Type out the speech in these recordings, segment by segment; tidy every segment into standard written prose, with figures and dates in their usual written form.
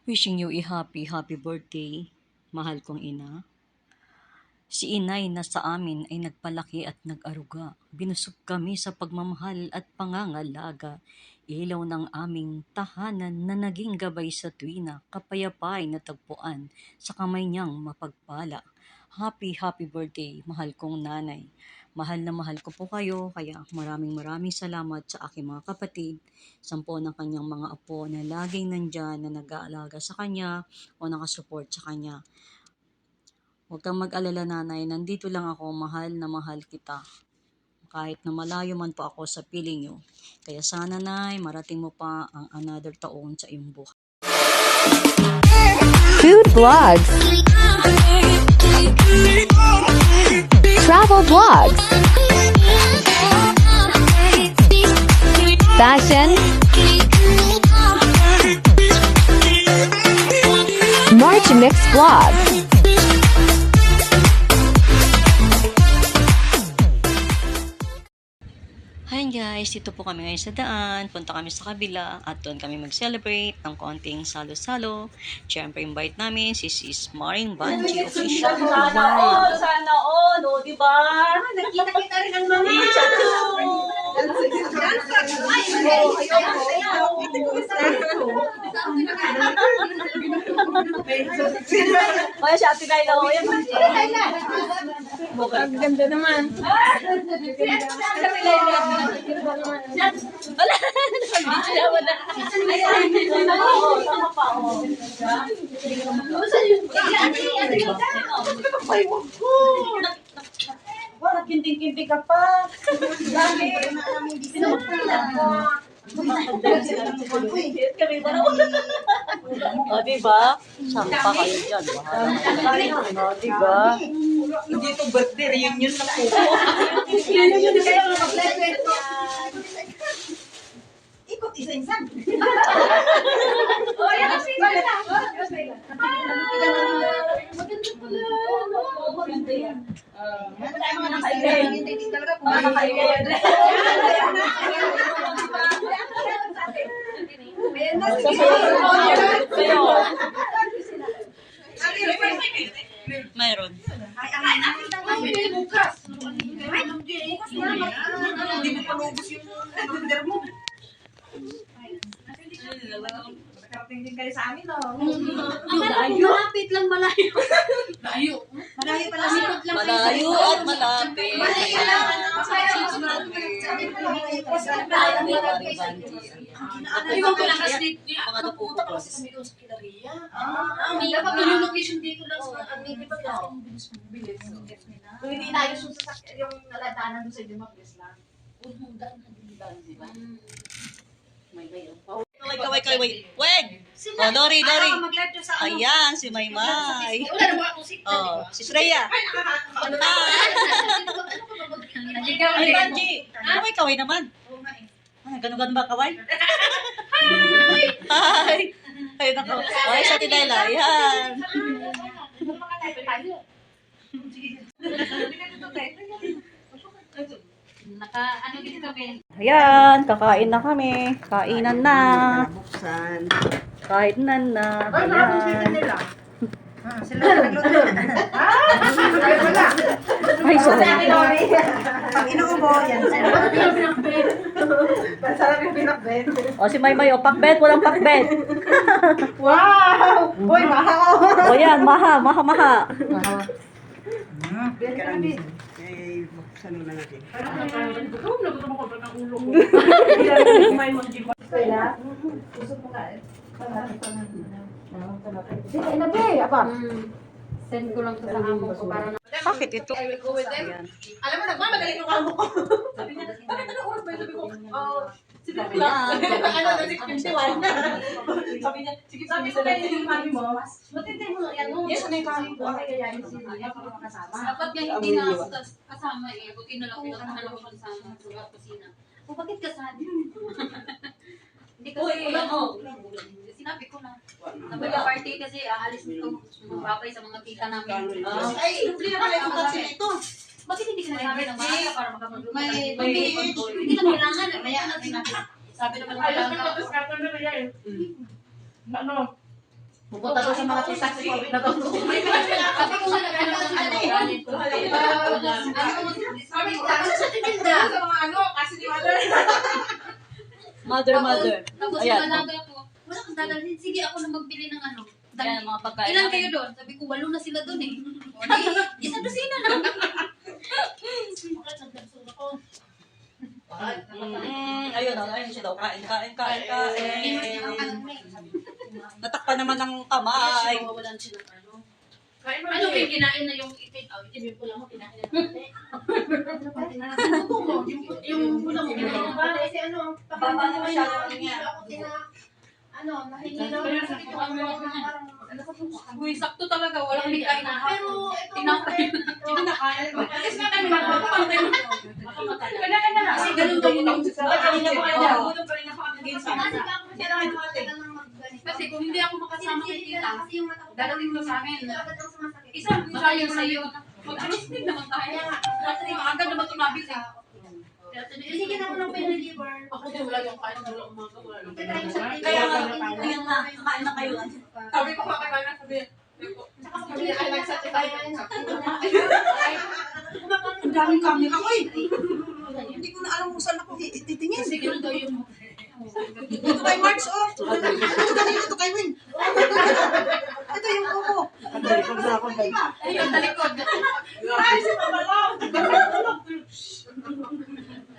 Wishing you a happy birthday, mahal kong ina. Si inay na sa amin ay nagpalaki at nag-aruga. Binusog kami sa pagmamahal at pangangalaga. Ilaw ng aming tahanan na naging gabay sa tuwina, kapayapay na tagpuan sa kamay niyang mapagpala. Happy birthday, mahal kong nanay. Mahal na mahal ko po kayo, kaya maraming salamat sa aking mga kapatid, 10 ng kanyang mga apo na laging nandyan na nag-aalaga sa kanya o nakasupport sa kanya. Huwag kang mag-alala nanay, nandito lang ako, mahal na mahal kita. Kahit na malayo man po ako sa piling nyo. Kaya sana nay, marating mo pa ang another taon sa iyong buhay. Food vlogs, travel vlogs, fashion, March Mix vlog. Hi guys, dito po kami ngayon sa daan. Punta kami sa kabila at doon kami mag-celebrate ng konting salo-salo. Siyempre, invite namin si Sis Maring Banji Official. Wow! Sana all, o, diba? Nakita rin ang mga. Kaya siya, Ate Laila ko yan. Ang ganda naman. Wala. Siya, wala. Sama pa ako. Ay, wag ko. Bakit kinting-kinting ka pa? Dami. Kami ba naman? O, diba? Sampa kayo dyan. O, diba? Hindi ito birthday, reunion na po. Ikot isa-isa. O, yan ang sila na. Maganda pala. Maganda yan. Mga nakailan. Mayroon. Hindi mo pa lubos yung under mo. Nakarating din kayo sa amin, no? Malapit lang malayo. Malayo pala siya. Malayo at malapit. Iwan ko lang kasi Mga napupunta ko. yung location dito lang sa Amici pa lang. Kung hindi tayo susasakyan yung naladaanan doon sa Dimaples lang. Kaway. Wag! Oh, Lori. Mag-live doon sa ano? Ayan, si Maymay. Wala na akong sit. Oh, si Freya. Ay, Banji. Kaway naman. Ganun ba kaway? Hi! Ay, nako. Ay, sa Tinela. Ayan. Ano din kami? Ayan, kakain na kami. Kainan na. Buksan. Kainan na. Ay, maraming sila Ayan. nila. Sila na nagluto. Ay, wala. Ay, sorry. Pag inuubo, yan sila. Masarap yung pinakbet. O, si Maymay, o, pakbet. Walang pakbet. Wow! Uy, maha ko. O, yan, maha. Grabe. Eh, buksan muna natin. Send ko lang to sa amo ko para na. Bakit ito? Ayan. Alam mo, nagmamagaling yung amo ko. Sabi niya, bakit ano oras ba yun? Sabi ko, sige Ayan. lang. Ano na, 6:51 na. Sabi niya, sige, sabi ko kayo yung mami mo. Matindi mo, yan mo. Yes, ano yung kami ko? Ay, kaya yung sila para makasama. Dapat nga hindi na kasama eh. Buti na lang pinakahan ako kasama sa kusina. O bakit kasama? Hindi kasi sinabi ko na. Sabi ka party kasi aalis nito. Magbabay sa mga tita namin. Ay, hindi na pala yung kasi ito. Bakit hindi ka sinasabi ng maaga para makapag-lupa? May- Hindi na kailangan. Kaya, 哎 sabi naman ng Ay, maaga. tapos karton na yan. Ano? Pupunta doon sa mga tisak si COVID na doon. Sabi ko nga nag-ano ng ano. Sabi ko sa timinda. Sa mga ano, kasi ni Mother. Mother. Tapos Ayan. yung dalaga ko, wala kang dadalhin. Sige, ako na magbili ng ano. Yan, mga pagkain. Ilan namin. kayo doon? Sabi ko, 8 na sila doon eh. O, di, isang dosina na. Ayun, ayun siya daw. Kain. Natakpan naman ng kamay. Ano yung kinain na yung itin? Oh, itin yung pula mo, kinain na. Yung pulang mo, Diba? Kasi ano, Baba naman siya, ano niya. Nahingi lang ako dito. Parang, Uy, sakto talaga. Walang may kain na. pero ito, Tinapay. Hindi na kaya. Kasi nga tayo magpapatay. Kanya na. Kasi ganun daw yung Kanina pa kaya. Gutom pa rin ako kagiging sa kasi ako siya Kasi kung hindi ako makasama kay tita, kasi yung mata ko, dadating mo sa amin. hindi agad ang sumasakit. Isang sayo sa'yo. Mag-alis din naman tayo. Kasi maaga naman tumabis eh. Sige na ako ng pain reliever. Ako din wala yung kain. Wala umaga. Wala yung Try mo sa Kaya nga, ayun nga, kakain na kayo. Sabi ko pa kay Mama, sabi Sabi niya, ay nagsasabi. ang daming camera ko eh. Hindi ko na alam kung saan ako titingin. Kasi ganun daw yung Ito kay March, oh. Ito kanina, ito kay Win. Ito yung kuko. ayun, talikod. Ay, si Mama Lau.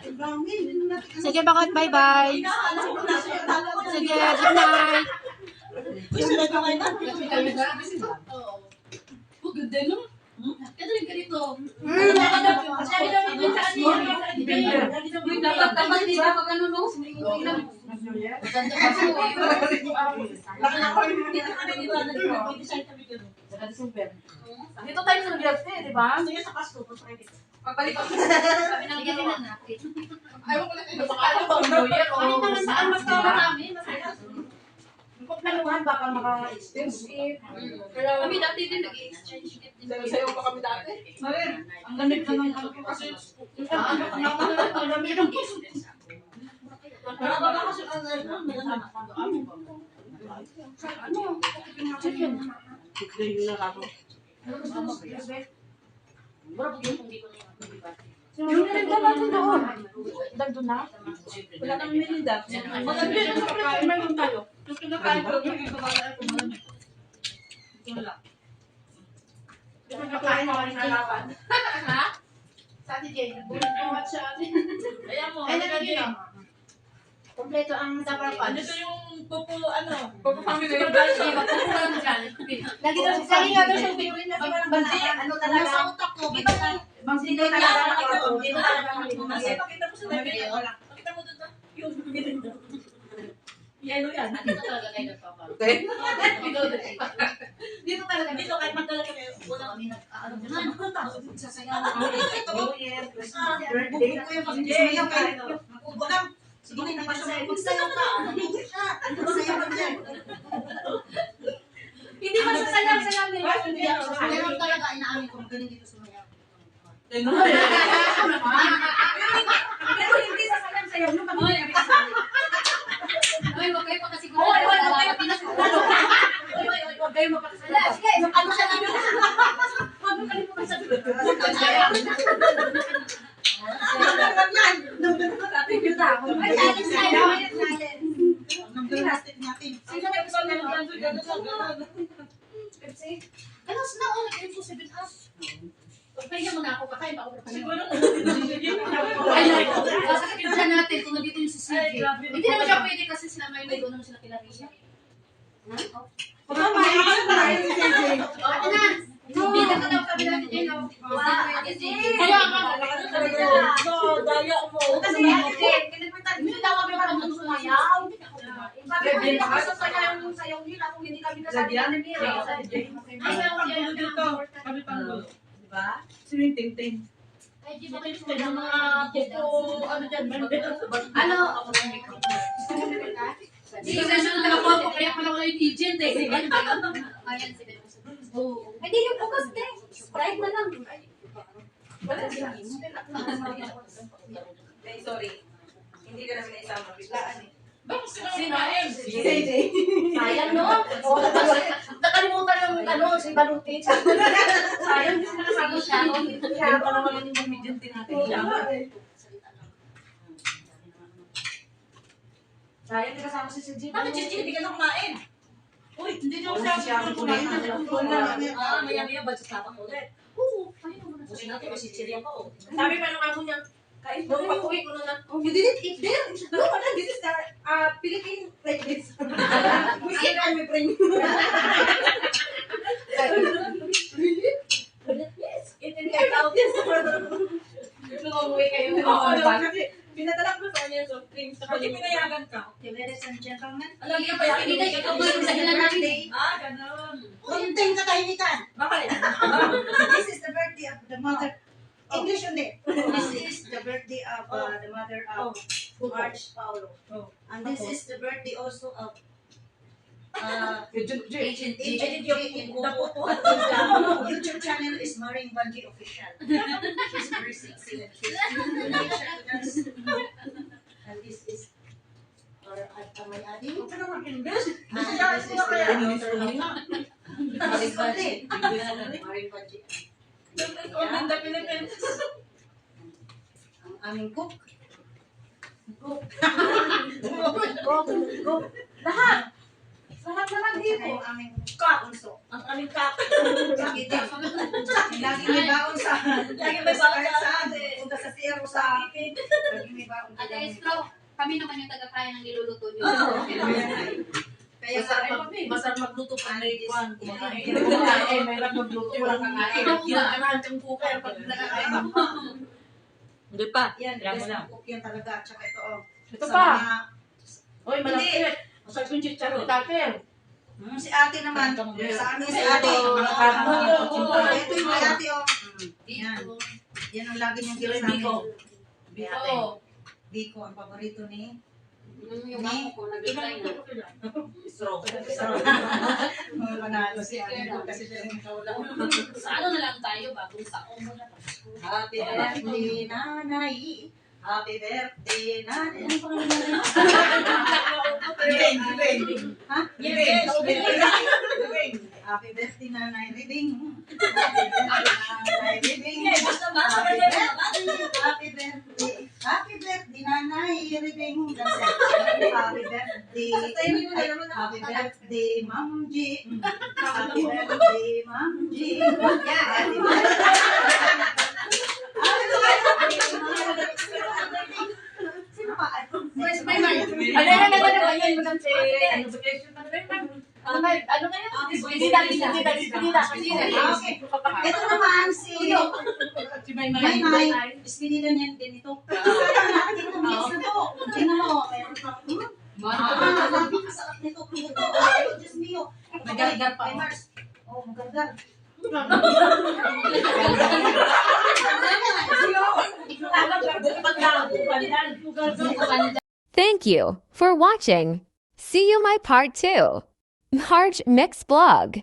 Ang dami, hindi na natin. Sige, bakit? Bye-bye. Hinahanap ko na siya. Talo ko na Sige, good night. Uy, sila na kayo na. Oo. Oh, ganda no? Ito yung ganito. Uy, dapat hindi ka mag ano no? Maganda kasi oh. Laki na ko. Dito kami di ba? Nag-decide kami dito. Dito tayo sa Grabs eh, di ba? Sige sa Pasko. Pagbalik ako. Sabi na tingnan natin. Ayaw ko na kayo. Baka alam ba ang New Year o Kami naman saan mas namin. kung planuhan baka maka-expensive. Kaya Kami dati din nag-exchange gift din. sayo pa kami dati. Marin, ang lamig na ng ano ko kasi ang lamig ng gift. Wala ba kasi ang yung nilinda natin doon. Dagdo na? Wala kang nilinda. Magandang sa pagkain man yung tayo. Yung kinakain ko, yung kinakain ko. Wala. Yung kinakain ko, yung alapan. Ha? Sa atin, Jane, bumat siya atin. Ayan mo, Ay, nalagyan yun. Kompleto ang dapat. Dito yung pupo, ano? Pupo family. Magpupulan dyan. Lagi daw siya, lagi nga daw siya pinulin kasi walang banaya. Ano talaga? Nasa utak ko. Hindi talaga ako. Dito talaga kasi pakita mo sa namin. Pakita mo doon yung bilinda. Yellow yan. Dito talaga kayo nagpapalo. Dito talaga. Dito kahit magdala kami. Wala kami nag-aalam naman. Sasayaw ako. Ito. Birthday ko yung pag-sayaw kayo. Nakubo lang. Sige na, hindi pa siya magsayaw ka. Magsayaw ka dyan. Hindi man siya sayaw nila. Pero talaga inaamin ko magaling dito sa mga. Pero hindi sa sayaw nyo. Ay, wag kayo pa kasi kung ano. Pinasulo. Huwag kayo mapakasala. Sige, ano siya namin? Huwag mo kayo mapakasala. Ay, challenge tayo. Sino na gusto nyo? Pepsi? Ano, sila ako nag-info 7 up. Pagpahinga mo na ako, kakain pa ako. Siguro. Ay, sasakitin natin kung nandito yung si CJ. Hindi naman siya pwede kasi sila may doon naman sila kila Risha. Ate na. Hindi na ka daw sabi natin dyan. Kaya nga, Daya mo. Kasi hindi daw kami marunong sumayaw. Sabi ko, sa sayaw nila kung hindi kami kasali ni Mira. Ay, panggulo dito. Kami panggulo. Diba? Sino yung ting-ting? ay, di ba kayo Yung mga pupo, ano dyan, Ano? Hindi kasi siya nagpapo, kaya pala wala yung agent eh. Ayan, sige. Hindi yung bukas din. Sprite na lang. Wala sila. Sorry. Hindi ka namin isama. Biglaan eh. Bakit sila? Sino? Si JJ. Sayang no? si Balutin. Sayang, hindi sila kasama siya. Kaya pa naman yung comedian natin. Sayang, hindi kasama si Gigi. Bakit Gigi, hindi ka na kumain? Uy, hindi niyo Wala kasi siya ako kumain. kumain. Maya-maya, budget tapang ulit. Oo, paano mo na Kasi natin, may sitsirya pa oh. Sabi pa nung amo niya, kain mo, pag-uwi ko na You didn't eat there? No, this is the Philippine like this. We eat and we bring. Yes, eat and get out. nung umuwi kayo. Oo, kasi pinadala ko sa kanya yung soft drinks. Pwede pinayagan ka. Okay, ladies and gentlemen. Alam niya pa yan. Hindi, ikaw ba yung sa ilan natin? Ganun. Kunting katahimikan. Bakit? This is the birthday of the mother. English yun din. This is the birthday of the mother of March Paulo. And this is the birthday also of Agent Agent yung YouTube channel is Maring Banji Official. She's very sexy and she's and this is our my adi. Huwag ka na mag-invest. And Kasi this is ko kaya. Maring Banji. Maring Banji. In the Philippines. Ang aming cook. Lahat. Lahat naman dito. Ang aming kaunso. Ang aming kak. Lagi din. Lagi may baon sa Lagi may baon kahit sa saan. ate. Punta sa zero sa lagi may baon. Ate Estro, kami naman yung taga-kaya ng niluluto niyo. Kaya Masarap magluto pa may kwan. Mayroon magluto. Wala kang kain. Ginagahan kang cooker pag nakakain. Hindi pa. Yan, best ng cook yan talaga. Tsaka ito, Ito sa pa. mga Oy, malapit. Masarap yung chicharon. Tate. Si ate naman, sa amin si ate. Ito yung kay ate, oh. Yan. Yan ang lagi niyang gila sa amin. Biko. Biko, ang paborito ni. Yung amo ko, nag-reply na. Straw. Manalo si ate ko kasi siya yung kaulang. Sa ano na lang tayo, bagong taon mo na. Happy birthday, nanay. Happy birthday, nanay. Ano pa Ha? Happy birthday, nanay Ribing. Happy birthday, nanay Ribing. Happy birthday. Happy birthday, nanay Ribing. Happy birthday. Happy birthday, Ma'am G. Happy birthday, Ma'am G. Happy Sino pa? First may man. Ayun, madam si... Ano kayo? Okay. Ito naman si May. Ispinila niya din ito. Ito mix na to. Tingnan mo. Napakasarap nito. Ito, Diyos mio. Magargar pa. Oh, magargar. Thank you for watching. See you my part 2. Marge Mix Blog.